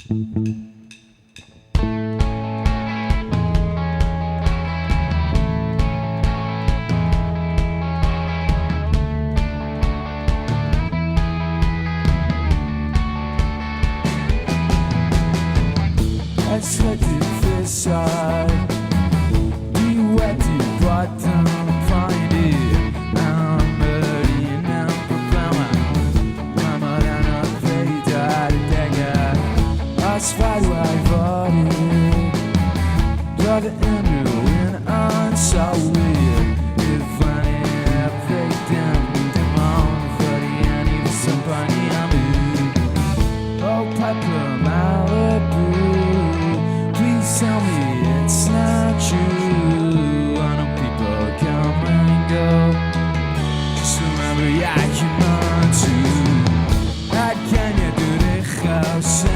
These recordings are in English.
Est-ce que tu fais ça? Dis-ouais, tu bois ton pony. Asfalt waar worden door de inruwen aanschouwen. De wanneer breekt hem de man voor die en die champagne aan u. Oh Papa Malibu, please tell me it's not true. I know people come and go, just remember yeah you want to. How can you do the house?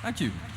Thank you.